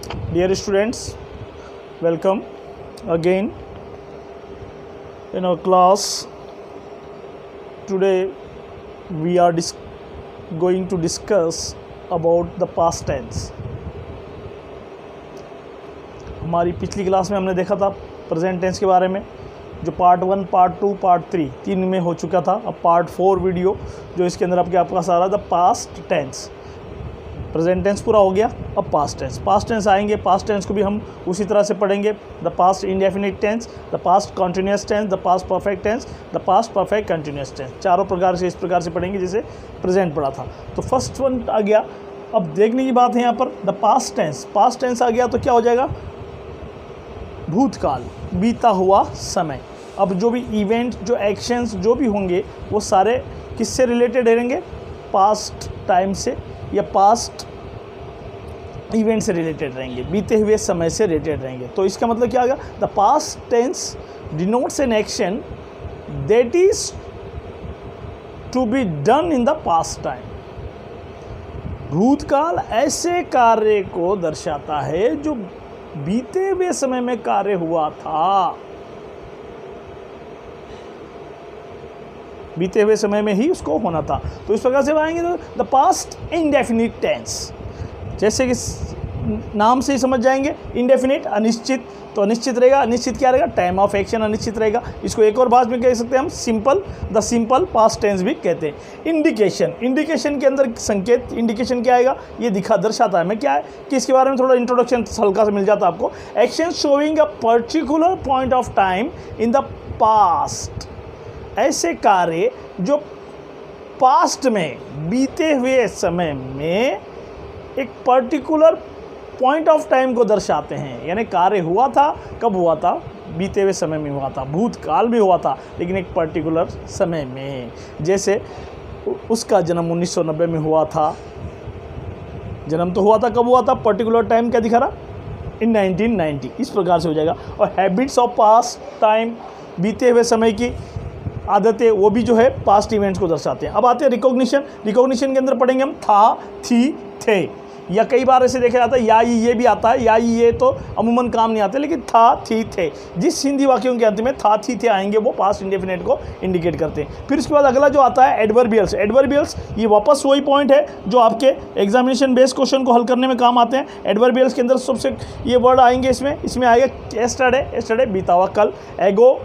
Dear students, welcome again in our class. Today we are going to discuss about the past tense. हमारी पिछली class में हमने देखा था प्रेजेंट टेंस के बारे में, जो पार्ट 1, पार्ट 2, पार्ट 3 तीन में हो चुका था. अब पार्ट 4 वीडियो जो इसके अंदर आपका सारा the past tense. Present tense पूरा हो गया, अब पास्ट टेंस आएंगे. पास्ट टेंस को भी हम उसी तरह से पढ़ेंगे. The past indefinite tense, the past continuous tense, the past perfect tense, the past perfect continuous tense. चारों प्रकार से इस प्रकार से पढ़ेंगे जैसे प्रेजेंट पढ़ा था. तो फर्स्ट वन आ गया. अब देखने की बात है यहाँ पर द पास्ट टेंस आ गया तो क्या हो जाएगा? भूतकाल, बीता हुआ समय. अब जो भी इवेंट, जो एक्शंस जो भी होंगे वो सारे किससे रिलेटेड रहेंगे? पास्ट टाइम से या पास्ट इवेंट से रिलेटेड रहेंगे, बीते हुए समय से रिलेटेड रहेंगे. तो इसका मतलब क्या होगा? The past tense denotes an action that is to be done in the past time. भूतकाल ऐसे कार्य को दर्शाता है जो बीते हुए समय में कार्य हुआ था. बीते हुए समय में ही उसको होना था. तो इस प्रकार से आएंगे तो द पास्ट इंडेफिनिट टेंस, जैसे कि नाम से ही समझ जाएंगे. इंडेफिनिट अनिश्चित, तो अनिश्चित रहेगा. अनिश्चित क्या रहेगा? टाइम ऑफ एक्शन अनिश्चित रहेगा. इसको एक और भाषा में कह सकते हैं हम simple, the simple past tense भी कहते हैं. इंडिकेशन के अंदर संकेत, इंडिकेशन क्या आएगा? ये दर्शाता है. मैं क्या है कि इसके बारे में थोड़ा इंट्रोडक्शन हल्का से मिल जाता है आपको. Action showing a particular point of time in the past. ऐसे कार्य जो पास्ट में, बीते हुए समय में एक पर्टिकुलर पॉइंट ऑफ टाइम को दर्शाते हैं. यानी कार्य हुआ था, कब हुआ था? बीते हुए समय में हुआ था, भूतकाल में हुआ था, लेकिन एक पर्टिकुलर समय में. जैसे उसका जन्म 1990 में हुआ था. जन्म तो हुआ था, कब हुआ था? पर्टिकुलर टाइम क्या दिखा रहा? इन 1990. इस प्रकार से हो जाएगा. और हैबिट्स ऑफ पास्ट टाइम, बीते हुए समय की आदतें, वो भी जो है पास्ट इवेंट्स को दर्शाते हैं. अब आते हैं रिकॉग्निशन के अंदर पढ़ेंगे हम था, थी, थे, या कई बार ऐसे देखा जाता है या ये भी आता है. या ये तो अमूमन काम नहीं आते, लेकिन था, थी, थे, जिस हिंदी वाक्यों के अंत में था, थी, थे आएंगे वो पास्ट इंडेफिनिट को इंडिकेट करते हैं. फिर उसके बाद अगला जो आता है एडवर्बियल्स. ये वापस वही पॉइंट है जो आपके एग्जामिनेशन बेस्ड क्वेश्चन को हल करने में काम आते हैं. एडवर्बियल्स के अंदर सबसे ये वर्ड आएंगे. इसमें आएगा एस्टरडे बीता हुआ कल, एगो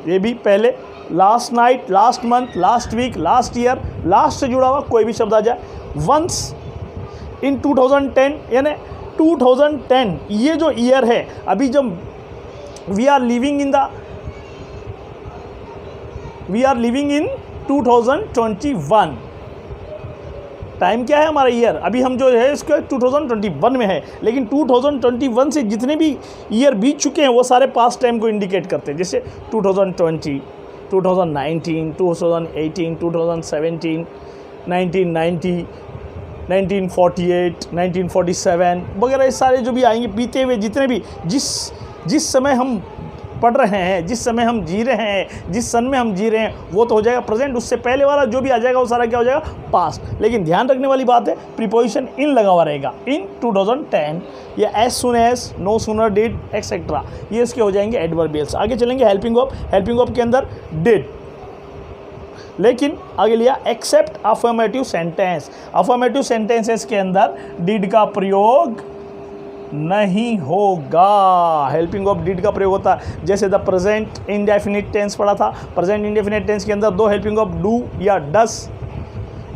ये भी पहले, last night, last month, last week, last year, last से जुड़ा हुआ कोई भी शब्द आ जाए. वंस इन 2010, यानी 2010 ये जो ईयर है, अभी जब we are living in 2021. Time क्या है हमारा? ईयर. अभी हम जो है इसको 2021 में है, लेकिन 2021 से जितने भी ईयर बीत चुके हैं वो सारे पास्ट टाइम को इंडिकेट करते हैं. जैसे 2020, 2019, 2018, 2017, 1990, 1948, 1947 वगैरह. ये सारे जो भी आएंगे बीते हुए जितने भी जिस समय हम पढ़ रहे हैं, जिस समय हम जी रहे हैं, जिस सन में हम जी रहे हैं, वो तो हो जाएगा प्रेजेंट. उससे पहले वाला जो भी आ जाएगा वो सारा क्या हो जाएगा? पास्ट. लेकिन ध्यान रखने वाली बात है, प्रीपोजिशन इन लगा हुआ रहेगा. इन 2010 या as soon as, no sooner did, etcetera, ये इसके हो जाएंगे एडवर्बियल्स. आगे चलेंगे हेल्पिंग ऑफ के अंदर डिड. लेकिन आगे लिया एक्सेप्ट अफर्मेटिव सेंटेंसेस के अंदर डिड का प्रयोग नहीं होगा. हेल्पिंग ऑफ डिड का प्रयोग होता है. जैसे द प्रेजेंट इंडेफिनिट टेंस पढ़ा था. प्रेजेंट इंडेफिनिट टेंस के अंदर दो हेल्पिंग ऑफ डू या डस.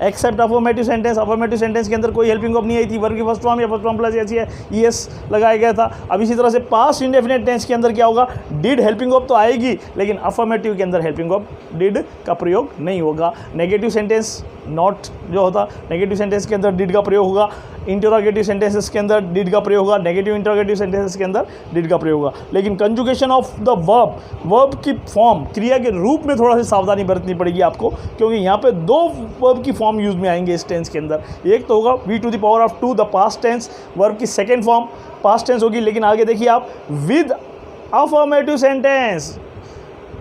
एक्सेप्ट अफर्मेटिव सेंटेंस के अंदर कोई हेल्पिंग ऑफ नहीं आई थी. वर्ब की फर्स्ट फॉर्म या फर्स्ट फॉर्म प्लस ऐसी है, ईएस लगाया गया था. अब इसी तरह से पास्ट इंडेफिनिट टेंस के अंदर क्या होगा? डिड हेल्पिंग ऑफ तो आएगी, लेकिन अफर्मेटिव के अंदर हेल्पिंग ऑफ डिड का प्रयोग नहीं होगा. नेगेटिव सेंटेंस नॉट जो होता, नेगेटिव सेंटेंस के अंदर डिड का प्रयोग होगा. इंटरोगेटिव सेंटेंसेस के अंदर डिड का प्रयोग होगा. नेगेटिव इंटरोगेटिव सेंटेंसेस के अंदर डिड का प्रयोग होगा. लेकिन कंजुगेशन ऑफ द वर्ब की फॉर्म, क्रिया के रूप में थोड़ा सा सावधानी बरतनी पड़ेगी आपको, क्योंकि यहाँ पे दो वर्ब की फॉर्म यूज में आएंगे इस टेंस के अंदर. एक तो होगा v⁻², the past tense, verb की सेकेंड फॉर्म पास्ट टेंस होगी. लेकिन आगे देखिए आप, विद अफर्मेटिव सेंटेंस,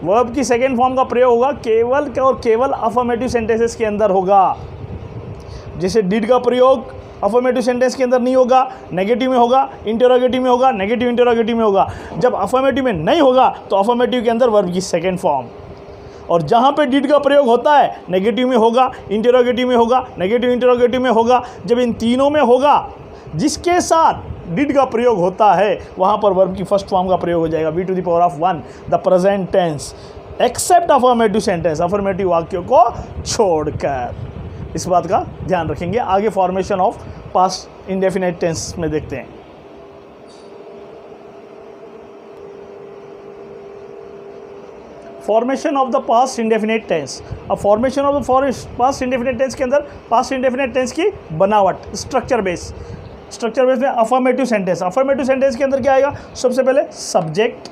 वर्ब की सेकेंड फॉर्म का प्रयोग होगा केवल और केवल अफर्मेटिव सेंटेंसेस के अंदर होगा. जैसे डिड का प्रयोग अफर्मेटिव सेंटेंस के अंदर नहीं होगा, नेगेटिव में होगा, इंटरोगेटिव में होगा, नेगेटिव इंटरोगेटिव में होगा। जब अफर्मेटिव में नहीं होगा तो अफर्मेटिव के अंदर वर्ब की सेकेंड फॉर्म। और जहाँ पे डिड का प्रयोग होता है नेगेटिव में होगा, इंटरोगेटिव में होगा, नेगेटिव इंटरोगेटिव में होगा। जब इन तीनों में होगा जिसके साथ डिड का प्रयोग होता है वहाँ पर वर्ब की फर्स्ट फॉर्म का प्रयोग हो जाएगा, V to the power of 1 the present tense except affirmative sentence, affirmative वाक्यों को छोड़कर। इस बात का ध्यान रखेंगे। आगे formation of past indefinite tense में देखते हैं। Formation of the past indefinite tense. अब formation of the past indefinite tense के अंदर पास्ट इंडेफिनिट टेंस की बनावट, स्ट्रक्चर बेस में अफर्मेटिव सेंटेंस। अफर्मेटिव सेंटेंस के अंदर क्या आएगा? सबसे पहले सब्जेक्ट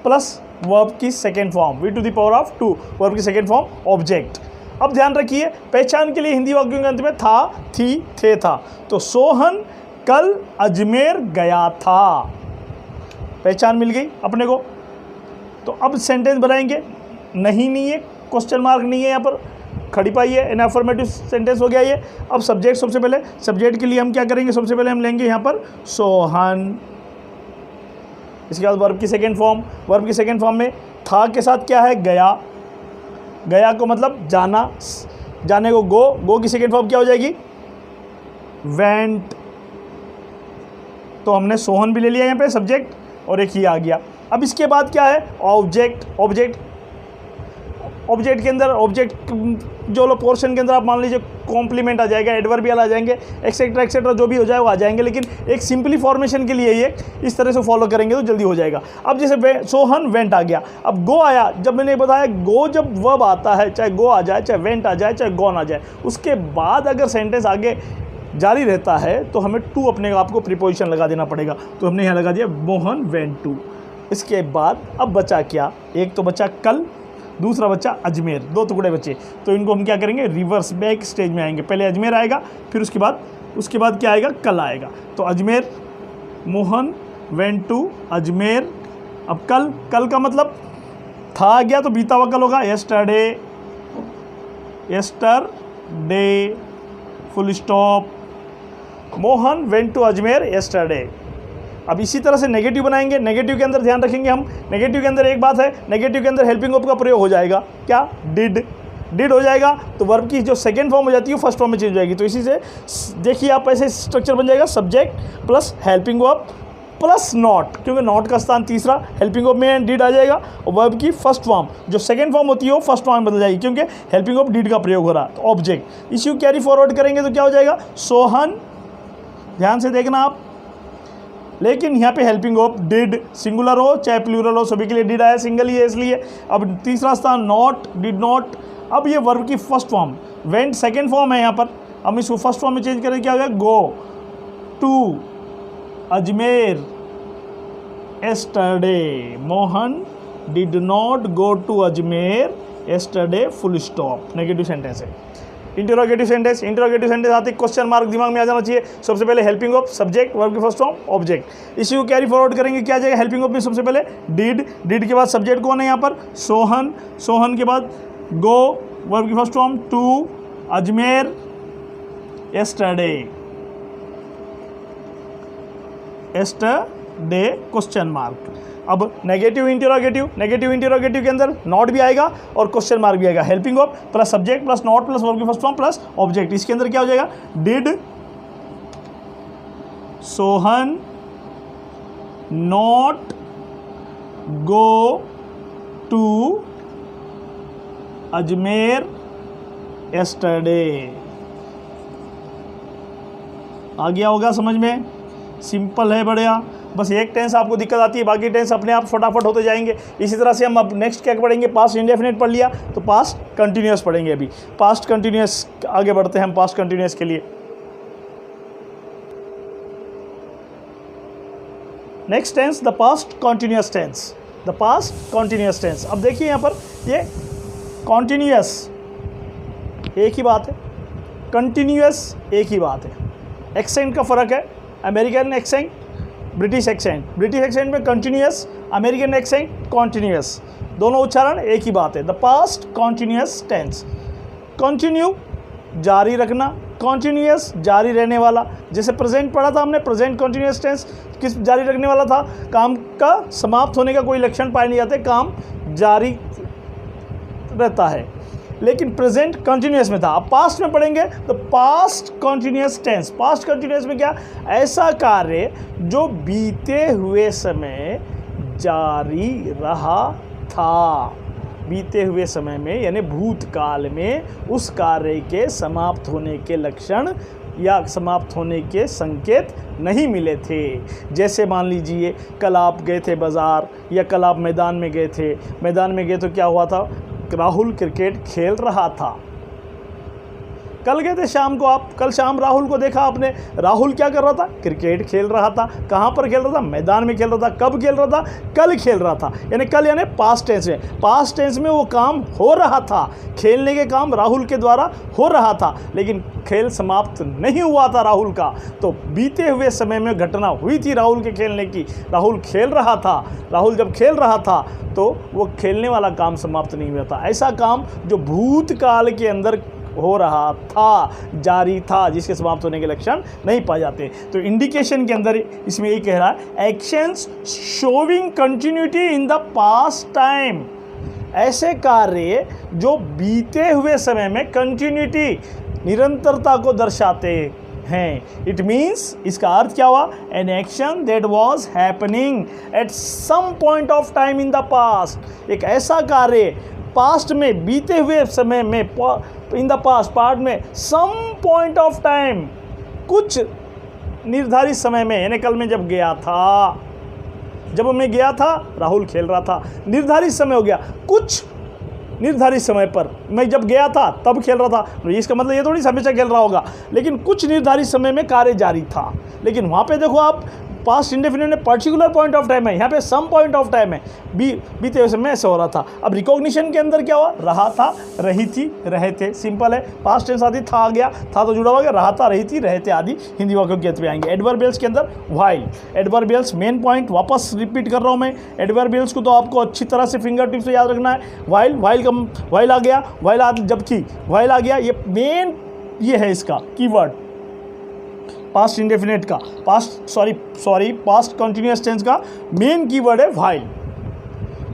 प्लस वर्ब की second form, V to the power of 2, verb की सेकेंड फॉर्म ऑब्जेक्ट। अब ध्यान रखिए, पहचान के लिए हिंदी वाक्यों के अंत में था, थी, थे, था। तो सोहन कल अजमेर गया था, पहचान मिल गई अपने को। तो अब सेंटेंस बनाएंगे, नहीं है, क्वेश्चन मार्क नहीं है यहाँ पर, खड़ी पाई है, इन अफर्मेटिव सेंटेंस हो गया ये। अब सब्जेक्ट, सबसे पहले सब्जेक्ट के लिए हम क्या करेंगे? सबसे पहले हम लेंगे यहाँ पर सोहन, इसके बाद वर्ब की सेकेंड फॉर्म। वर्ब की सेकेंड फॉर्म में था के साथ क्या है? गया। गया को मतलब जाना, जाने को गो की सेकेंड फॉर्म क्या हो जाएगी? वेंट। तो हमने सोहन भी ले लिया यहाँ पे सब्जेक्ट, और एक ही आ गया। अब इसके बाद क्या है? ऑब्जेक्ट के अंदर, ऑब्जेक्ट जो लो पोर्शन के अंदर आप मान लीजिए कॉम्प्लीमेंट आ जाएगा, एडवर्बियल आ जाएंगे, एक्सेट्रा जो भी हो जाए वो आ जाएंगे। लेकिन एक सिंपली फॉर्मेशन के लिए ये इस तरह से फॉलो करेंगे तो जल्दी हो जाएगा। अब जैसे सोहन वेंट आ गया, अब गो आया। जब मैंने बताया गो जब वर्ब आता है, चाहे गो आ जाए, चाहे वेंट आ जाए, चाहे गॉन आ जाए, उसके बाद अगर सेंटेंस आगे जारी रहता है तो हमें टू अपने आप को प्रीपोजिशन लगा देना पड़ेगा। तो हमने यहाँ लगा दिया मोहन वेंट टू। इसके बाद अब बचा क्या? एक तो बचा कल, दूसरा बच्चा अजमेर, दो टुकड़े बचे। तो इनको हम क्या करेंगे? रिवर्स बैक स्टेज में आएंगे। पहले अजमेर आएगा, फिर उसके बाद क्या आएगा? कल आएगा। तो अजमेर, मोहन वेंट टू अजमेर। अब कल का मतलब था आ गया तो बीता हुआ कल होगा, yesterday full stop. Mohan went to Ajmer yesterday. अब इसी तरह से नेगेटिव बनाएंगे। नेगेटिव के अंदर ध्यान रखेंगे हम, नेगेटिव के अंदर एक बात है, नेगेटिव के अंदर हेल्पिंग वर्ब का प्रयोग हो जाएगा। क्या? डिड हो जाएगा। तो वर्ब की जो सेकेंड फॉर्म हो जाती है फर्स्ट फॉर्म में चेंज हो जाएगी। तो इसी से देखिए आप ऐसे स्ट्रक्चर बन जाएगा, subject plus helping verb plus not, क्योंकि नॉट का स्थान तीसरा, हेल्पिंग वर्ब में डिड आ जाएगा। और वर्ब की फर्स्ट फॉर्म जो सेकेंड फॉर्म होती है वो फर्स्ट फॉर्म में बदल जाएगी, क्योंकि हेल्पिंग वर्ब डिड का प्रयोग हो रहा है। तो ऑब्जेक्ट इसी को कैरी फॉरवर्ड करेंगे तो क्या हो जाएगा? सोहन, ध्यान से देखना आप, लेकिन यहाँ पे हेल्पिंग वर्ब डिड, सिंगुलर हो चाहे प्लूरल हो, सभी के लिए डिड आया, सिंगल ही है इसलिए। अब तीसरा स्थान नॉट, डिड नॉट। अब ये वर्ब की first form, went second form है यहाँ पर, हम इसको फर्स्ट फॉर्म में चेंज करें, क्या हो जाएगा? Go to Ajmer yesterday, Mohan did not go to Ajmer yesterday full stop. Negative sentence है। इंटरोगेटिव सेंटेंस आते क्वेश्चन मार्क दिमाग में आ जाना चाहिए। सबसे पहले हेल्पिंग वर्ब, सब्जेक्ट, वर्ब की फर्स्ट फॉर्म, ऑब्जेक्ट। इसी को कैरी फॉरवर्ड करेंगे, क्या आ जाएगा? हेल्पिंग वर्ब में सबसे पहले डिड के बाद सब्जेक्ट कौन है यहाँ पर? सोहन के बाद गो, वर्ब की first form, to Ajmer yesterday question mark. अब नेगेटिव इंटरोगेटिव के अंदर नॉट भी आएगा और क्वेश्चन मार्क भी आएगा। Helping verb plus subject plus not plus verb की फर्स्ट फॉर्म प्लस ऑब्जेक्ट। इसके अंदर क्या हो जाएगा? Did Sohan not go to Ajmer yesterday। आ गया होगा समझ में? सिंपल है, बढ़िया। बस एक टेंस आपको दिक्कत आती है, बाकी टेंस अपने आप फटाफट होते जाएंगे। इसी तरह से हम अब नेक्स्ट क्या पढ़ेंगे? पास्ट इंडेफिनिट पढ़ लिया तो पास्ट कंटिन्यूअस पढ़ेंगे। अभी पास्ट कंटिन्यूअस आगे बढ़ते हैं हम पास्ट कंटिन्यूअस के लिए। Next tense the past continuous tense. अब देखिए यहाँ पर ये कॉन्टिन्यूअस एक ही बात है, कंटिन्यूअस एक ही बात है। एक्सेंट का फ़र्क है, अमेरिकन एक्सेंट, ब्रिटिश एक्सेंट में कंटिन्यूअस, अमेरिकन एक्सेंट कॉन्टिन्यूअस, दोनों उच्चारण एक ही बात है। The past continuous tense, continue जारी रखना, कॉन्टिन्यूस जारी रहने वाला, जैसे प्रेजेंट पढ़ा था हमने, प्रेजेंट कॉन्टिन्यूस टेंस किस जारी रखने वाला था, काम का समाप्त होने का कोई लक्षण पाए नहीं जाते, काम जारी रहता है, लेकिन प्रेजेंट कंटिन्यूस में था। अब पास्ट में पढ़ेंगे तो past continuous tense, past continuous में क्या, ऐसा कार्य जो बीते हुए समय जारी रहा था, बीते हुए समय में यानी भूतकाल में उस कार्य के समाप्त होने के लक्षण या समाप्त होने के संकेत नहीं मिले थे। जैसे मान लीजिए कल आप गए थे बाज़ार या कल आप मैदान में गए थे, मैदान में गए तो क्या हुआ था, राहुल क्रिकेट खेल रहा था। कल गए थे शाम को आप, कल शाम राहुल को देखा आपने, राहुल क्या कर रहा था, क्रिकेट खेल रहा था। कहाँ पर खेल रहा था, मैदान में खेल रहा था। कब खेल रहा था, कल खेल रहा था, यानी कल यानी पास्ट टेंस में, पास्ट टेंस में वो काम हो रहा था, खेलने के काम राहुल के द्वारा हो रहा था, लेकिन खेल समाप्त नहीं हुआ था राहुल का। तो बीते हुए समय में घटना हुई थी राहुल के खेलने की, राहुल खेल रहा था, राहुल जब खेल रहा था तो वो खेलने वाला काम समाप्त नहीं हुआ था। ऐसा काम जो भूतकाल के अंदर हो रहा था, जारी था, जिसके समाप्त होने के लक्षण नहीं पाए जाते। तो इंडिकेशन के अंदर इसमें ये कह रहा है, actions showing continuity in the past time, ऐसे कार्य जो बीते हुए समय में कंटिन्यूटी, निरंतरता को दर्शाते हैं। इट मीन्स, इसका अर्थ क्या हुआ, an action that was happening at some point of time in the past, एक ऐसा कार्य पास्ट में, बीते हुए समय में, इन द पास्ट, पार्ट में, सम पॉइंट ऑफ टाइम, कुछ निर्धारित समय में, यानी कल मैं जब गया था, जब मैं गया था राहुल खेल रहा था, निर्धारित समय हो गया, कुछ निर्धारित समय पर मैं जब गया था तब खेल रहा था। इसका मतलब ये थोड़ी हमेशा खेल रहा होगा, लेकिन कुछ निर्धारित समय में कार्य जारी था। लेकिन वहाँ पे देखो आप, पास्ट इंडेफिनिट में पर्टिकुलर पॉइंट ऑफ टाइम है, यहाँ पे सम पॉइंट ऑफ टाइम है, बीते हुए समय ऐसे हो रहा था। अब रिकॉग्निशन के अंदर क्या हुआ, रहा था, रही थी, रहे थे, सिंपल है। पास्ट टेंस आदि था आ गया, था तो जुड़ा हुआ गया, रहा था, रही थी, रहे थे आदि हिंदी वाक्यों के अंत में आएंगे। एडवर्बियल्स के अंदर व्हाइल, एडवर्बियल्स मेन पॉइंट वापस रिपीट कर रहा हूँ मैं, एडवर्बियल्स को तो आपको अच्छी तरह से फिंगर टिप्स से याद रखना है। व्हाइल, व्हाइल आ गया, जबकि व्हाइल आ गया, ये मेन ये है इसका कीवर्ड पास्ट इंडेफिनिट का, पास्ट कंटिन्यूअस टेंस का मेन कीवर्ड है व्हाइल।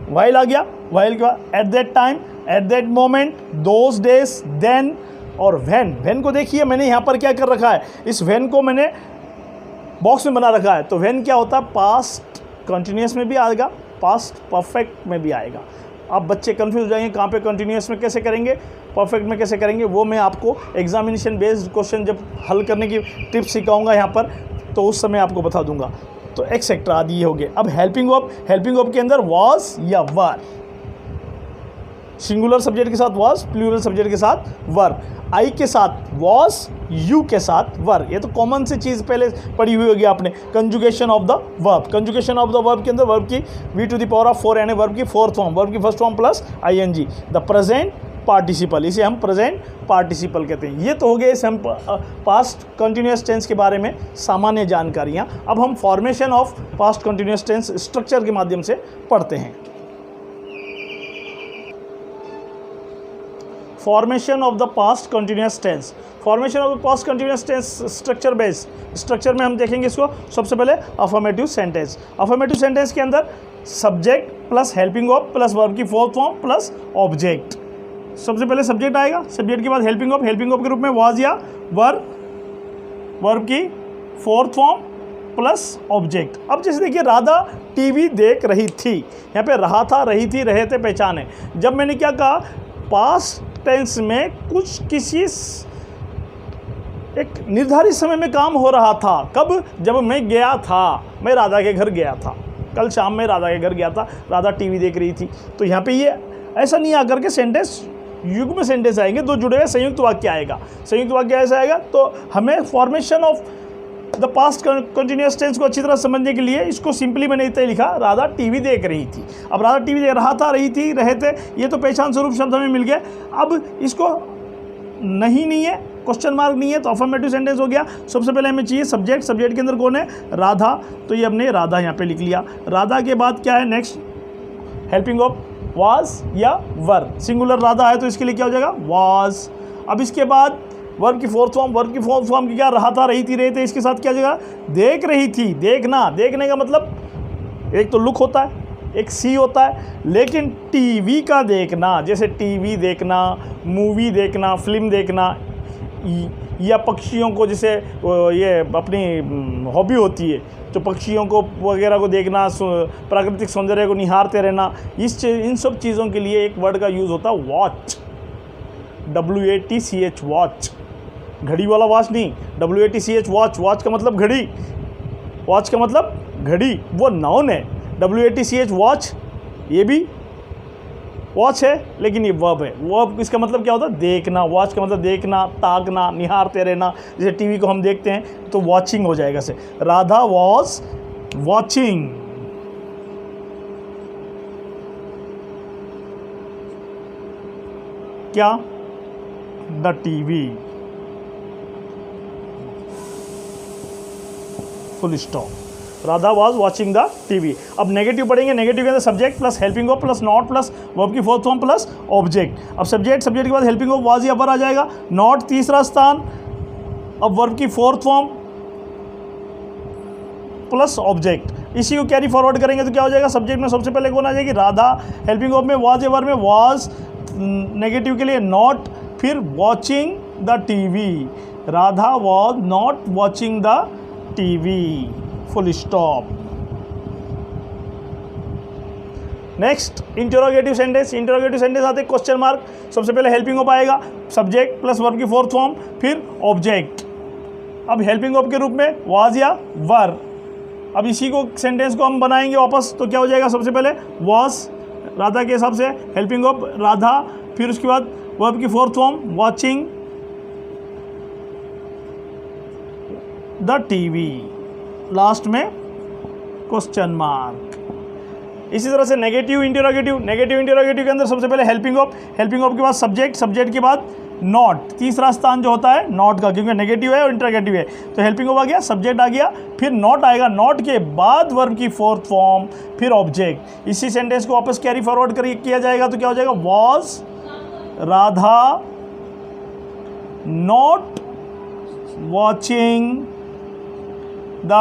व्हाइल आ गया, व्हाइल के बाद at that time, at that moment, those days, then और व्हेन को देखिए मैंने यहाँ पर क्या कर रखा है, इस व्हेन को मैंने बॉक्स में बना रखा है। तो व्हेन क्या होता है, पास्ट कंटिन्यूअस में भी आएगा, पास्ट परफेक्ट में भी आएगा। आप बच्चे कंफ्यूज हो जाएंगे कहाँ पे कंटिन्यूअस में कैसे करेंगे, परफेक्ट में कैसे करेंगे, वो मैं आपको एग्जामिनेशन बेस्ड क्वेश्चन जब हल करने की टिप्स सिखाऊंगा यहाँ पर, तो उस समय आपको बता दूंगा। तो एक्सेट्रा आदि ये हो गए। अब हेल्पिंग वर्ब के अंदर वाज या वर, सिंगुलर सब्जेक्ट के साथ वाज, प्लूरल सब्जेक्ट के साथ वर, आई के साथ वाज, यू के साथ वर। ये तो कॉमन सी चीज़ पहले पढ़ी हुई होगी आपने। Conjugation of the verb, conjugation of the verb के अंदर वर्ब की V to the power of 4 यानी वर्ब की फोर्थ फॉर्म, वर्ब की first form plus I N G, the present participle, इसे हम प्रेजेंट पार्टिसिपल कहते हैं। ये तो हो गए इस हम पास्ट कंटिन्यूअस टेंस के बारे में सामान्य जानकारियाँ। अब हम formation of past continuous tense structure के माध्यम से पढ़ते हैं। Formation of the past continuous tense, formation of the past continuous tense structure based, structure में हम देखेंगे इसको। सबसे पहले अफर्मेटिव सेंटेंस, अफर्मेटिव सेंटेंस के अंदर subject plus helping verb plus verb की फोर्थ फॉर्म प्लस ऑब्जेक्ट। सबसे पहले सब्जेक्ट आएगा, सब्जेक्ट के बाद हेल्पिंग वर्ब के रूप में वाज या वर, वर्ब की फोर्थ फॉर्म प्लस ऑब्जेक्ट। अब जैसे देखिए राधा टीवी देख रही थी, यहाँ पे रहा था, रही थी, रहे थे पहचाने। जब मैंने क्या कहा, पास्ट टेंस में कुछ किसी एक निर्धारित समय में काम हो रहा था। कब, जब मैं गया था, मैं राधा के घर गया था, कल शाम में राधा के घर गया था, राधा टीवी देख रही थी। तो यहाँ पे ये ऐसा नहीं आकर के सेंटेंस युग्म सेंटेंस आएंगे, दो जुड़े हुए संयुक्त वाक्य आएगा। संयुक्त वाक्य ऐसा आएगा। तो हमें formation of the past continuous tense को अच्छी तरह समझने के लिए इसको सिंपली मैंने इतना लिखा, राधा टीवी देख रही थी। अब राधा टीवी देख रहा था, रही थी, रहे थे, ये तो पहचान स्वरूप शब्द हमें मिल गया। अब इसको नहीं है, क्वेश्चन मार्क नहीं है, तो अफर्मेटिव सेंटेंस हो गया। सबसे पहले हमें चाहिए सब्जेक्ट, सब्जेक्ट के अंदर कौन है, राधा, तो ये हमने राधा यहाँ पे लिख लिया। राधा के बाद क्या है नेक्स्ट, हेल्पिंग वर्ब वाज या वर, सिंगुलर राधा है तो इसके लिए क्या हो जाएगा, वाज। अब इसके बाद वर्ब की फोर्थ फॉर्म की क्या, रहा था, रही थी, रहे थे, इसके साथ क्या जगह, देख रही थी, देखना, देखने का मतलब एक तो लुक होता है, एक सी होता है, लेकिन टीवी का देखना, जैसे टीवी देखना, मूवी देखना, फिल्म देखना, या पक्षियों को, जैसे ये अपनी हॉबी होती है तो पक्षियों को वगैरह को देखना, प्राकृतिक सौंदर्य को निहारते रहना, इन सब चीज़ों के लिए एक वर्ड का यूज़ होता है वॉच, WATCH, वॉच, घड़ी वाला वॉच नहीं, WATCH, वॉच, वॉच का मतलब घड़ी, वॉच का मतलब घड़ी, वो नाउन है, WATCH वॉच, ये भी वॉच है लेकिन ये वर्ब है। वर्ब इसका मतलब क्या होता है, देखना, वॉच का मतलब देखना, ताकना, निहारते रहना, जैसे टीवी को हम देखते हैं तो वॉचिंग हो जाएगा से, राधा वॉज वॉचिंग, क्या, the TV, full stop, Radha was watching the TV. अब नेगेटिव पढ़ेंगे, नेगेटिव के अंदर subject plus helping verb plus not plus verb की फोर्थ फॉर्म प्लस ऑब्जेक्ट। अब सब्जेक्ट के बाद हेल्पिंग वर्ब वाज या वर आ जाएगा, नॉट तीसरा स्थान, अब वर्ब की फोर्थ फॉर्म प्लस ऑब्जेक्ट, इसी को कैरी फॉरवर्ड करेंगे तो क्या हो जाएगा, सब्जेक्ट में सबसे पहले कौन आ जाएगी, राधा, हेल्पिंग वर्ब में वाज या वर में वाज, नेगेटिव के लिए नॉट, फिर watching the TV, Radha was not watching the TV, full stop. Next interrogative sentence, interrogative sentence आते क्वेश्चन मार्क, सबसे पहले हेल्पिंग वर्ब आएगा, सब्जेक्ट प्लस वर्ब की फोर्थ फॉर्म, फिर ऑब्जेक्ट। अब हेल्पिंग वर्ब के रूप में वाज या वर, अब इसी को सेंटेंस को हम बनाएंगे वापस, तो क्या हो जाएगा, सबसे पहले वाज राधा के हिसाब से, हेल्पिंग वर्ब राधा, फिर उसके बाद वर्ब की fourth form watching the TV, last में क्वेश्चन मार्क। इसी तरह से नेगेटिव इंटरोगेटिव, नेगेटिव इंटरोगेटिव के अंदर सबसे पहले हेल्पिंग वर्ब, हेल्पिंग वर्ब के बाद सब्जेक्ट, सब्जेक्ट के बाद नॉट, तीसरा स्थान जो होता है नॉट का, क्योंकि नेगेटिव है और इंटरोगेटिव है, तो हेल्पिंग वर्ब आ गया, सब्जेक्ट आ गया, फिर नॉट आएगा, नॉट के बाद वर्ब की फोर्थ फॉर्म, फिर ऑब्जेक्ट। इसी सेंटेंस को वापस कैरी फॉरवर्ड किया जाएगा तो क्या हो जाएगा, was Radha not watching the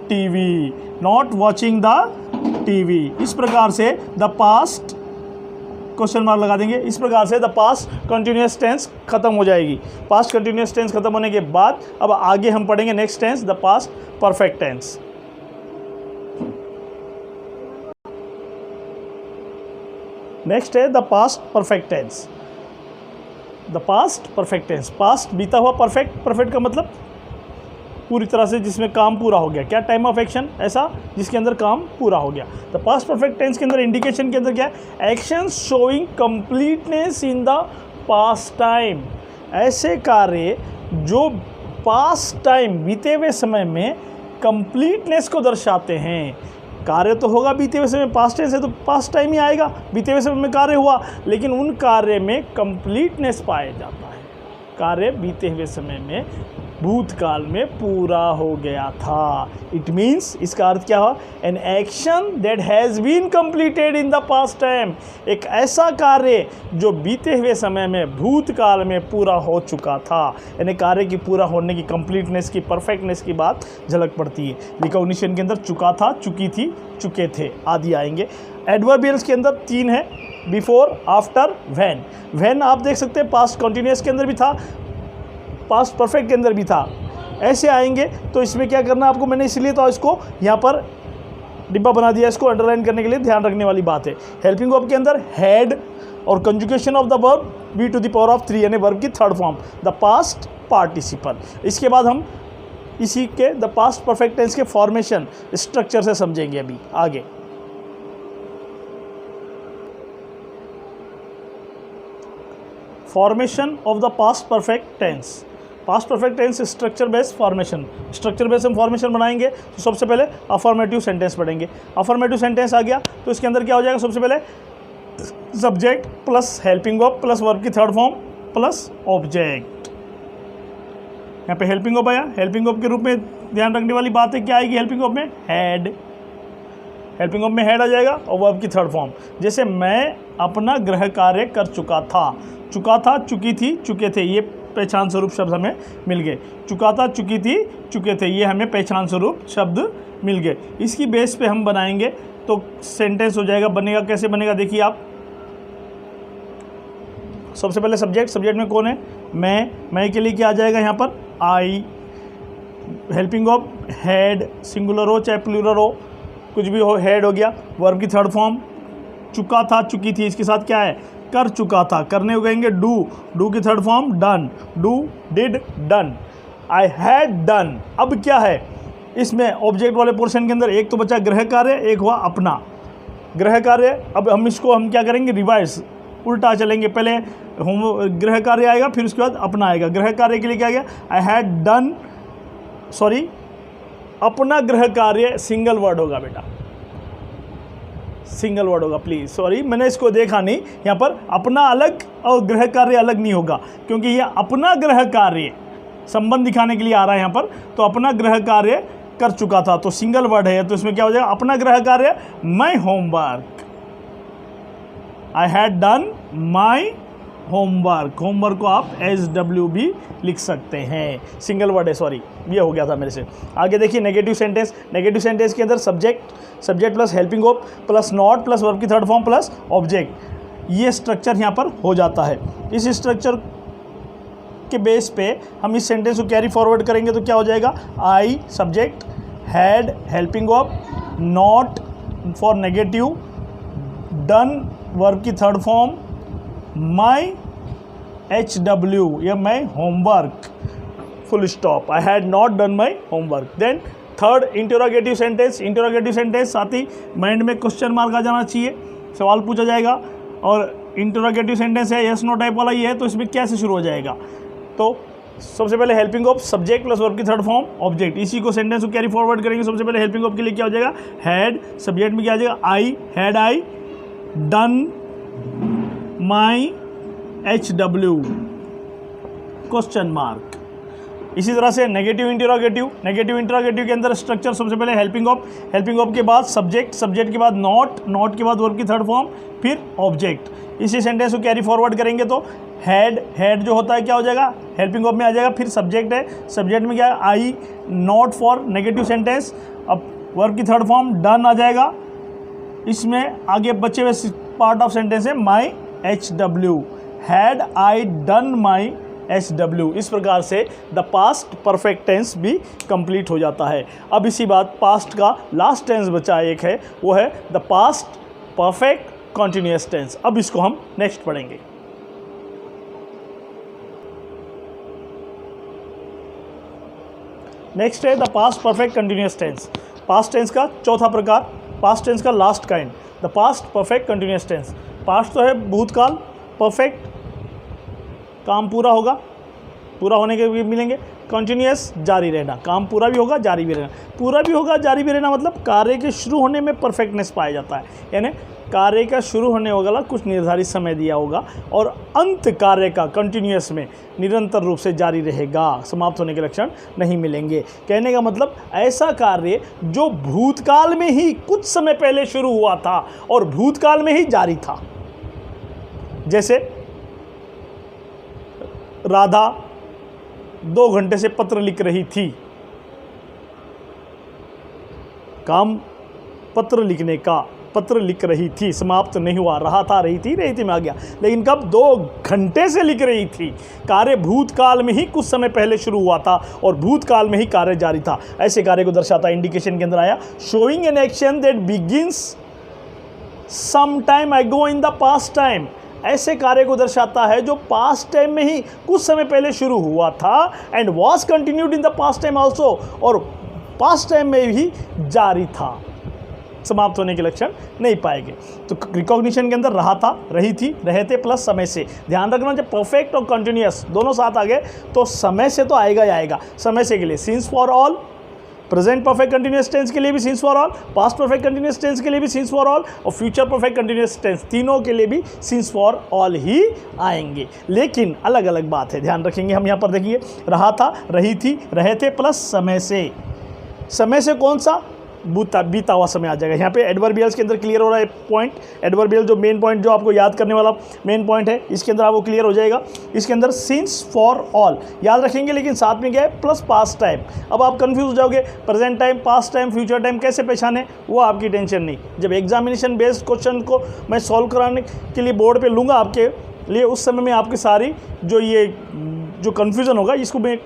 TV, not watching the TV. इस प्रकार से द पास्ट, क्वेश्चन मार्क लगा देंगे, इस प्रकार से द पास्ट कंटिन्यूअस टेंस खत्म हो जाएगी। पास्ट कंटिन्यूअस टेंस खत्म होने के बाद अब आगे हम पढ़ेंगे next tense, the past perfect tense. Next है the past perfect tense, the past perfect tense, past बीता हुआ, परफेक्ट, परफेक्ट का मतलब पूरी तरह से जिसमें काम पूरा हो गया, क्या, टाइम ऑफ एक्शन, ऐसा जिसके अंदर काम पूरा हो गया। तो पास्ट परफेक्ट टेंस के अंदर इंडिकेशन के अंदर क्या है, action showing completeness in the past time, ऐसे कार्य जो पास्ट टाइम बीते हुए समय में कंप्लीटनेस को दर्शाते हैं। कार्य तो होगा बीते हुए समय, पास्ट टेंस है तो पास्ट टाइम ही आएगा, बीते हुए समय में कार्य हुआ, लेकिन उन कार्य में कंप्लीटनेस पाया जाता है, कार्य बीते हुए समय में भूतकाल में पूरा हो गया था। इट मीन्स, इसका अर्थ क्या हुआ, an action that has been completed in the past time, एक ऐसा कार्य जो बीते हुए समय में भूतकाल में पूरा हो चुका था, यानी कार्य की पूरा होने की, कंप्लीटनेस की, परफेक्टनेस की बात झलक पड़ती है। रिकॉग्निशन के अंदर चुका था, चुकी थी, चुके थे आदि आएंगे। एडवर्बियल्स के अंदर 3 है, बिफोर, आफ्टर, व्हेन। व्हेन आप देख सकते हैं पास्ट कंटिन्यूअस के अंदर भी था, पास्ट परफेक्ट के अंदर भी था, ऐसे आएंगे। तो इसमें क्या करना आपको, मैंने इसलिए तो इसको यहाँ पर डिब्बा बना दिया, इसको अंडरलाइन करने के लिए ध्यान रखने वाली बात है। हेल्पिंग वर्ब के अंदर हैड और conjugation of the verb V to the power of 3, यानी वर्ब की third form, the past participle. इसके बाद हम इसी के द पास्ट परफेक्ट टेंस के फॉर्मेशन स्ट्रक्चर से समझेंगे अभी आगे। Formation of the past perfect tense, past perfect tense structure based formation, structure based हम फॉर्मेशन बनाएंगे। तो सबसे पहले अफर्मेटिव सेंटेंस पढ़ेंगे। अफर्मेटिव सेंटेंस आ गया तो इसके अंदर क्या हो जाएगा, सबसे पहले subject plus helping verb plus verb की थर्ड फॉर्म प्लस ऑब्जेक्ट। यहाँ पे हेल्पिंग वर्ब आया, हेल्पिंग वर्ब के रूप में ध्यान रखने वाली बात है, क्या आएगी हेल्पिंग वर्ब में, हैड, हेल्पिंग वर्ब में हैड आ जाएगा और वर्ब की थर्ड फॉर्म। जैसे मैं अपना गृह कार्य कर चुका था, चुका था, चुकी थी, चुके थे, ये पहचान स्वरूप शब्द हमें मिल गए। चुका था, चुकी थी, चुके थे, ये हमें पहचान स्वरूप शब्द मिल गए। इसकी बेस पे हम बनाएंगे तो सेंटेंस हो जाएगा। बनेगा कैसे बनेगा देखिए आप। सबसे पहले सब्जेक्ट, सब्जेक्ट में कौन है? मैं के लिए क्या आ जाएगा यहाँ पर? आई। हेल्पिंग ऑफ हैड, सिंगुलर हो चाहे प्लूरल हो, कुछ भी हो, हैड हो गया। वर्ब की थर्ड फॉर्म चुका था, चुकी थी, इसके साथ क्या है? कर चुका था। करने को कहेंगे डू, डू की third form done, do, did, done. I had done. अब क्या है इसमें ऑब्जेक्ट वाले पोर्शन के अंदर? एक तो बचा गृह कार्य, एक हुआ अपना गृह कार्य। अब हम क्या करेंगे? रिवाइज, उल्टा चलेंगे। पहले होम गृह कार्य आएगा, फिर उसके बाद अपना आएगा। गृह कार्य के लिए क्या गया? आई हैड डन, सॉरी, अपना गृह कार्य सिंगल वर्ड होगा बेटा, सिंगल वर्ड होगा प्लीज, सॉरी मैंने इसको देखा नहीं। यहाँ पर अपना अलग और गृह कार्य अलग नहीं होगा, क्योंकि ये अपना गृह कार्य संबंध दिखाने के लिए आ रहा है यहाँ पर। तो अपना गृह कार्य कर चुका था, तो सिंगल वर्ड है, तो इसमें क्या हो जाएगा? अपना गृह कार्य my homework, I had done my homework. Homework को आप SW भी लिख सकते हैं, सिंगल वर्ड है, सॉरी ये हो गया था मेरे से। आगे देखिए नेगेटिव सेंटेंस। नेगेटिव सेंटेंस के अंदर subject plus helping of plus not plus verb की थर्ड फॉर्म प्लस ऑब्जेक्ट, ये स्ट्रक्चर यहाँ पर हो जाता है। इस स्ट्रक्चर के बेस पे हम इस सेंटेंस को कैरी फॉरवर्ड करेंगे तो क्या हो जाएगा? I subject, had helping of, not for negative, done verb की थर्ड फॉर्म, माई HW या my homework, full stop. I had not done my homework. Then third interrogative sentence. Interrogative sentence साथ ही mind में question mark आ जाना चाहिए, सवाल पूछा जाएगा। और इंटरोगेटिव सेंटेंस है यस नो टाइप वाला ये है, तो इसमें कैसे शुरू हो जाएगा? तो सबसे पहले helping of subject plus verb की थर्ड फॉर्म ऑब्जेक्ट, इसी को सेंटेंस को कैरी फॉरवर्ड करेंगे। सबसे पहले हेल्पिंग ऑफ के लिए क्या हो जाएगा? हैड, सब्जेक्ट में क्या आ जाएगा? I, had I done my HW question mark. इसी तरह से नेगेटिव इंटरोगेटिव के अंदर स्ट्रक्चर सबसे पहले हेल्पिंग ऑफ के बाद सब्जेक्ट के बाद नॉट के बाद वर्ब की थर्ड फॉर्म, फिर ऑब्जेक्ट। इसी सेंटेंस को कैरी फॉरवर्ड करेंगे तो हैड जो होता है क्या हो जाएगा? हेल्पिंग ऑफ में आ जाएगा। फिर सब्जेक्ट है, सब्जेक्ट में क्या है? आई, नॉट फॉर नेगेटिव सेंटेंस, अब वर्ब की थर्ड फॉर्म डन आ जाएगा। इसमें आगे बचे हुए पार्ट ऑफ सेंटेंस है माई HW, had I done my SW। इस प्रकार से द पास्ट परफेक्ट टेंस भी कंप्लीट हो जाता है। अब इसी बात पास्ट का लास्ट टेंस बचा एक है, वो है the past perfect continuous tense. अब इसको हम नेक्स्ट पढ़ेंगे। नेक्स्ट है the past perfect continuous tense. Past tense का चौथा प्रकार, पास्ट टेंस का last kind, the past perfect continuous tense. Past तो है भूतकाल, परफेक्ट काम पूरा होगा, पूरा होने के भी मिलेंगे। कंटिन्यूअस जारी रहना, काम पूरा भी होगा जारी भी रहना। पूरा भी होगा जारी भी रहना मतलब कार्य के शुरू होने में परफेक्टनेस पाया जाता है, यानी कार्य का शुरू होने वाला कुछ निर्धारित समय दिया होगा और अंत कार्य का कंटिन्यूअस में निरंतर रूप से जारी रहेगा, समाप्त होने के लक्षण नहीं मिलेंगे। कहने का मतलब ऐसा कार्य जो भूतकाल में ही कुछ समय पहले शुरू हुआ था और भूतकाल में ही जारी था। जैसे राधा 2 घंटे से पत्र लिख रही थी, काम पत्र लिखने का, पत्र लिख रही थी, समाप्त नहीं हुआ, रहा था रही थी में आ गया, लेकिन कब 2 घंटे से लिख रही थी। कार्य भूतकाल में ही कुछ समय पहले शुरू हुआ था और भूतकाल में ही कार्य जारी था। ऐसे कार्य को दर्शाता इंडिकेशन के अंदर आया showing an action that begins some time ago in the past time. ऐसे कार्य को दर्शाता है जो पास्ट टाइम में ही कुछ समय पहले शुरू हुआ था and was continued in the past time also, और पास्ट टाइम में भी जारी था, समाप्त होने के लक्षण नहीं पाएंगे। तो रिकॉग्निशन के अंदर रहा था, रही थी, रहे थे प्लस समय से। ध्यान रखना जब परफेक्ट और कंटिन्यूअस दोनों साथ आ गए तो समय से तो आएगा ही आएगा। समय से के लिए since for all, present perfect continuous tense के लिए भी since for all, past perfect continuous tense के लिए भी सिंस फॉर ऑल और फ्यूचर परफेक्ट कंटिन्यूअस टेंस, तीनों के लिए भी सिंस फॉर ऑल ही आएंगे। लेकिन अलग अलग बात है, ध्यान रखेंगे हम यहाँ पर। देखिए रहा था, रही थी, रहे थे प्लस समय से। समय से कौन सा? बीता हुआ समय आ जाएगा। यहाँ पे एडवर्बियल्स के अंदर क्लियर हो रहा है पॉइंट, एडवर्बियल जो मेन पॉइंट जो आपको याद करने वाला मेन पॉइंट है, इसके अंदर आपको क्लियर हो जाएगा। इसके अंदर सिंस फॉर ऑल याद रखेंगे, लेकिन साथ में क्या है प्लस पास्ट टाइम। अब आप कंफ्यूज हो जाओगे, present time, past time, future time कैसे पहचाने, वो आपकी टेंशन नहीं। जब एग्जामिनेशन बेस्ड क्वेश्चन को मैं सॉल्व कराने के लिए बोर्ड पर लूँगा आपके लिए, उस समय में आपकी सारी जो कन्फ्यूज़न होगा इसको मैं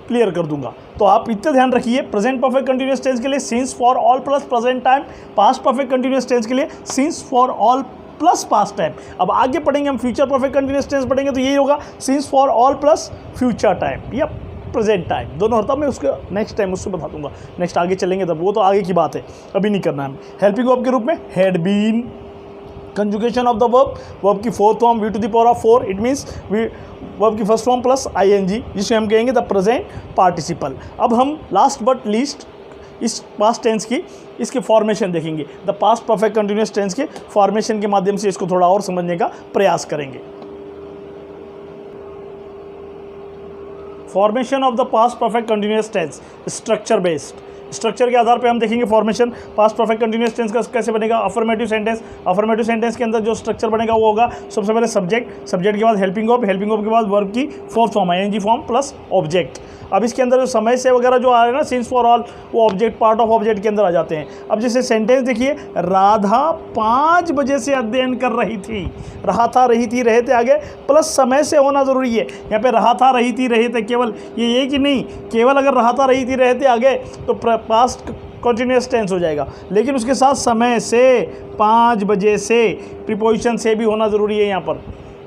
क्लियर कर दूंगा। तो आप इतना ध्यान रखिए, प्रेजेंट परफेक्ट कंटिन्यूअस टेंस के लिए since for all plus present time, past perfect continuous tense के लिए since for all plus past time. अब आगे पढ़ेंगे हम फ्यूचर परफेक्ट कंटिन्यूअस टेंस पढ़ेंगे तो यही होगा since for all plus future time या प्रेजेंट टाइम, दोनों होता मैं उसके नेक्स्ट टाइम उससे बता दूंगा, नेक्स्ट आगे चलेंगे तब, वो तो आगे की बात है, अभी नहीं करना है। हेल्पिंग वर्ब के रूप में had been, conjugation of the verb की fourth form V to the power of 4, it means verb की फर्स्ट फॉर्म प्लस आईएनजी, जिसे हम कहेंगे द प्रेजेंट पार्टिसिपल। अब हम लास्ट बट लीस्ट इस पास्ट टेंस की इसके फॉर्मेशन देखेंगे, the past perfect continuous tense के फॉर्मेशन के माध्यम से इसको थोड़ा और समझने का प्रयास करेंगे। Formation of the past perfect continuous tense structure based, structure के आधार पे हम देखेंगे formation past perfect continuous tense का कैसे बनेगा। अफर्मेटिव सेंटेंस के अंदर जो स्ट्रक्चर बनेगा वो होगा सबसे पहले सब्जेक्ट के बाद हेल्पिंग वर्ब के बाद वर्ब की fourth form I N G form plus object. अब इसके अंदर जो समय से वगैरह जो आ रहे हैं ना सिंस फॉर ऑल, वो ऑब्जेक्ट पार्ट ऑफ ऑब्जेक्ट के अंदर आ जाते हैं। अब जैसे सेंटेंस देखिए, राधा 5 बजे से अध्ययन कर रही थी, रहा था रही थी रहे थे आगे प्लस समय से होना ज़रूरी है। यहाँ पे रहा था रही थी रहे थे, केवल ये कि नहीं, केवल अगर रहा था रही थी रहे थे आगे तो पास्ट कंटिन्यूअस टेंस हो जाएगा, लेकिन उसके साथ समय से 5 बजे से प्रीपोजिशन से भी होना ज़रूरी है। यहाँ पर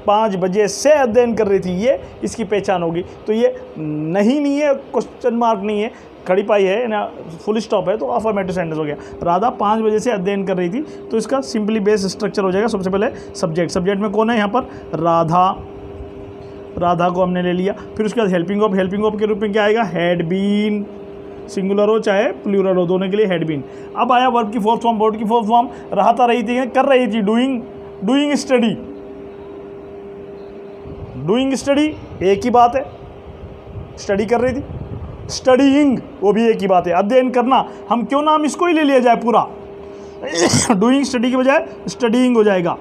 5 बजे से अध्ययन कर रही थी, ये इसकी पहचान होगी। तो ये नहीं है, क्वेश्चन मार्क नहीं है, खड़ी पाई है ना, फुल स्टॉप है, तो अफर्मेटिव सेंटेंस हो गया। राधा 5 बजे से अध्ययन कर रही थी, तो इसका सिंपली बेस स्ट्रक्चर हो जाएगा। सबसे पहले सब्जेक्ट में कौन है यहाँ पर, राधा को हमने ले लिया। फिर उसके बाद हेल्पिंग वर्ब के रूप में क्या आएगा, हैड बीन, सिंगुलर हो चाहे प्लूरल हो, दोनों के लिए हैड बीन। अब आया वर्ब की फोर्थ फॉर्म, रहा था रही थी, कर रही थी, डूइंग स्टडी एक ही बात है, स्टडी कर रही थी, स्टडीइंग वो भी एक ही बात है, अध्ययन करना, हम क्यों नाम इसको ही ले लिया जाए पूरा डूइंग स्टडी के बजाय स्टडीइंग हो जाएगा,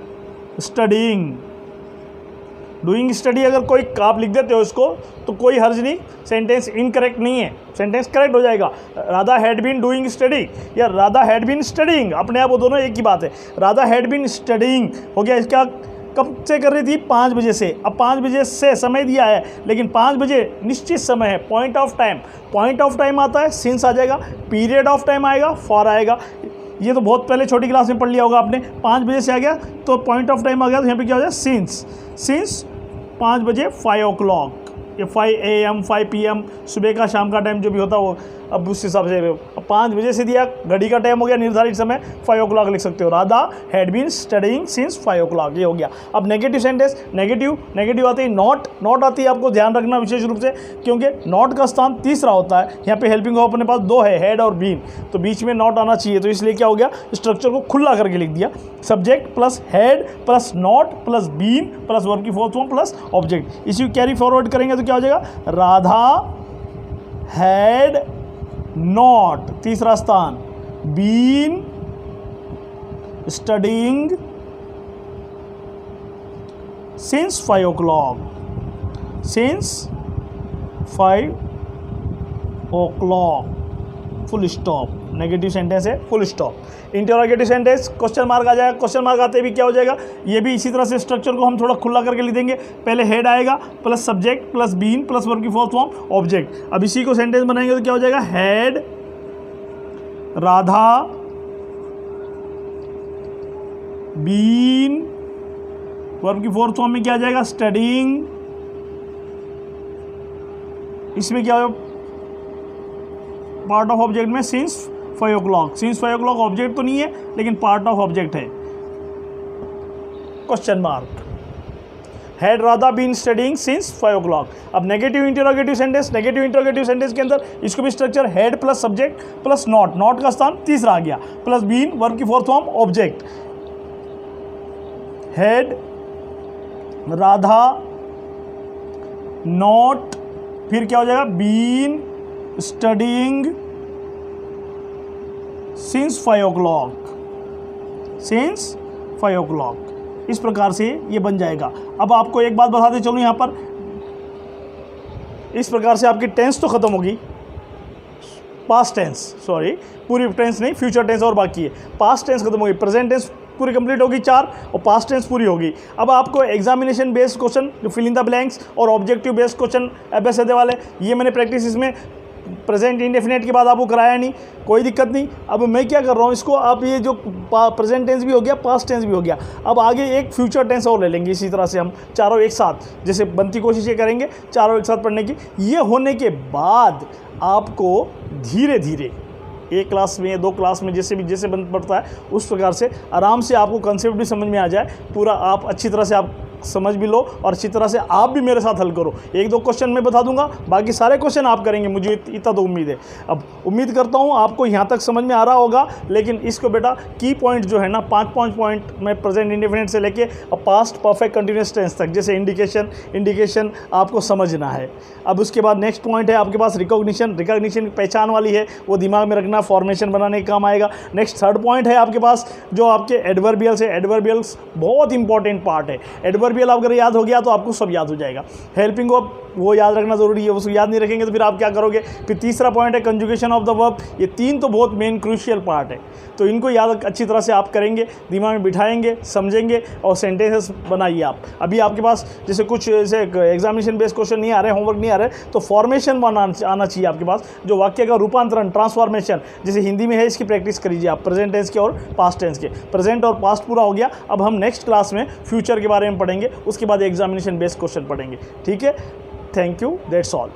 डूइंग स्टडी अगर कोई आप लिख देते हो इसको तो कोई हर्ज नहीं, सेंटेंस इनकरेक्ट नहीं है, सेंटेंस करेक्ट हो जाएगा। Radha had been doing study या राधा हैड बीन स्टडीइंग, अपने आप वो दोनों एक ही बात है। राधा हैड बीन स्टडीइंग हो गया, इसका कब से कर रही थी, 5 बजे से। अब 5 बजे से समय दिया है, लेकिन 5 बजे निश्चित समय है, पॉइंट ऑफ टाइम आता है, सिंस आ जाएगा, पीरियड ऑफ टाइम आएगा, फॉर आएगा। ये तो बहुत पहले छोटी क्लास में पढ़ लिया होगा आपने। 5 बजे से आ गया तो पॉइंट ऑफ टाइम आ गया, तो यहाँ पे क्या हो जाए, सिंस 5 बजे 5 o'clock या 5 AM 5 PM, सुबह का शाम का टाइम जो भी होता है वो, अब उस हिसाब से 5 बजे से दिया, घड़ी का टाइम हो गया निर्धारित समय, 5 o'clock लिख सकते हो। Radha had been studying since 5 o'clock, ये हो गया। अब नेगेटिव सेंटेंस, नेगेटिव आती है, नॉट आती है, आपको ध्यान रखना विशेष रूप से, क्योंकि नॉट का स्थान तीसरा होता है। यहाँ पे हेल्पिंग वर्ब अपने पास 2 है, हैड और बीन, तो बीच में नॉट आना चाहिए, तो इसलिए क्या हो गया, स्ट्रक्चर को खुला करके लिख दिया, subject plus had plus not plus been plus verb की फोर्थ फॉर्म प्लस ऑब्जेक्ट। इसी को कैरी फॉरवर्ड करेंगे तो क्या हो जाएगा, राधा हैड नॉट, तीसरा स्थान, been studying since 5 o'clock, full stop. Negative sentence है, full stop. Interrogative sentence, question mark आ जाएगा, क्वेश्चन मार्क आते भी क्या हो जाएगा, ये भी इसी तरह से स्ट्रक्चर को हम थोड़ा खुला करके लिख देंगे। पहले हेड आएगा plus subject plus been plus verb की फोर्थ फॉर्म ऑब्जेक्ट। अब इसी को सेंटेंस बनाएंगे तो क्या हो जाएगा, हैड राधा बीन, वर्ब की फोर्थ फॉर्म में क्या आ जाएगा, स्टडीइंग। इसमें क्या हो, पार्ट ऑफ ऑब्जेक्ट में सिंस 5 o'clock ऑब्जेक्ट तो नहीं है, लेकिन पार्ट ऑफ ऑब्जेक्ट है, question mark. Had Radha been studying since 5 o'clock। अब नेगेटिव इंटरोगेटिव सेंटेंस के अंदर इसको भी structure had plus subject plus not का स्थान तीसरा आ गया, प्लस बीन वर्ब की fourth form object. Had Radha not, फिर क्या हो जाएगा, been studying since 5 o'clock, since 5 o'clock। इस प्रकार से ये बन जाएगा। अब आपको एक बात बताते चलूँ यहाँ पर, इस प्रकार से आपकी टेंस तो ख़त्म होगी, पास्ट टेंस, सॉरी पूरी टेंस नहीं, फ्यूचर टेंस और बाकी है। पास्ट टेंस खत्म होगी, प्रेजेंट टेंस पूरी कंप्लीट होगी 4 और पास्ट टेंस पूरी होगी। अब आपको एग्जामिनेशन बेस्ड क्वेश्चन जो फिल इन द ब्लैंक्स और ऑब्जेक्टिव बेस्ड क्वेश्चन एबीसीडी वाले, ये मैंने प्रैक्टिस इसमें प्रेजेंट इंडेफिनेट के बाद आपको कराया नहीं, कोई दिक्कत नहीं। अब मैं क्या कर रहा हूँ, इसको आप ये जो प्रेजेंट टेंस भी हो गया, पास्ट टेंस भी हो गया, अब आगे एक फ्यूचर टेंस और ले लेंगे। इसी तरह से हम चारों एक साथ, जैसे बनती कोशिश ये करेंगे चारों एक साथ पढ़ने की। ये होने के बाद आपको धीरे धीरे एक क्लास में 2 क्लास में जैसे बन पड़ता है उस प्रकार से आराम से आपको कंसेप्ट भी समझ में आ जाए, पूरा आप अच्छी तरह से आप समझ भी लो और अच्छी तरह से आप भी मेरे साथ हल करो। 1-2 क्वेश्चन मैं बता दूंगा, बाकी सारे क्वेश्चन आप करेंगे, मुझे इतना तो उम्मीद है। अब उम्मीद करता हूं आपको यहां तक समझ में आ रहा होगा, लेकिन इसको बेटा की पॉइंट जो है ना 5 पॉइंट में प्रेजेंट इंडेफिनिट से लेके पास्ट परफेक्ट कंटिन्यूअस टेंस तक, जैसे इंडिकेशन आपको समझना है। अब उसके बाद नेक्स्ट पॉइंट है आपके पास रिकॉग्निशन पहचान वाली है, वो दिमाग में रखना, फॉर्मेशन बनाने का काम आएगा। नेक्स्ट 3rd पॉइंट है आपके पास जो आपके एडवर्बियल्स है। एडवर्बियल्स बहुत इंपॉर्टेंट पार्ट है। एडवर्बियल अगर याद हो गया तो आपको सब याद हो जाएगा। हेल्पिंग वर्ब वो याद रखना जरूरी है, उसको याद नहीं रखेंगे तो फिर आप क्या करोगे। फिर तीसरा पॉइंट है कंजुगेशन ऑफ द वर्ब। ये 3 तो बहुत मेन क्रूशियल पार्ट है, तो इनको याद अच्छी तरह से आप करेंगे, दिमाग में बिठाएंगे, समझेंगे और सेंटेंसेस बनाइए आप। अभी आपके पास जैसे कुछ जैसे एग्जामिनेशन बेस्ड क्वेश्चन नहीं आ रहे, होमवर्क नहीं आ रहे, तो फॉर्मेशन आना चाहिए आपके पास, जो वाक्य का रूपांतरण, ट्रांसफॉर्मेशन जैसे हिंदी में है, इसकी प्रैक्टिस करिए आप प्रेजेंट टेंस के और पास्ट टेंस के। प्रेजेंट और पास्ट पूरा हो गया, अब हम नेक्स्ट क्लास में फ्यूचर के बारे में पढ़ेंगे, उसके बाद एग्जामिनेशन बेस्ड क्वेश्चन पढ़ेंगे। ठीक है, थैंक यू, दैट्स ऑल।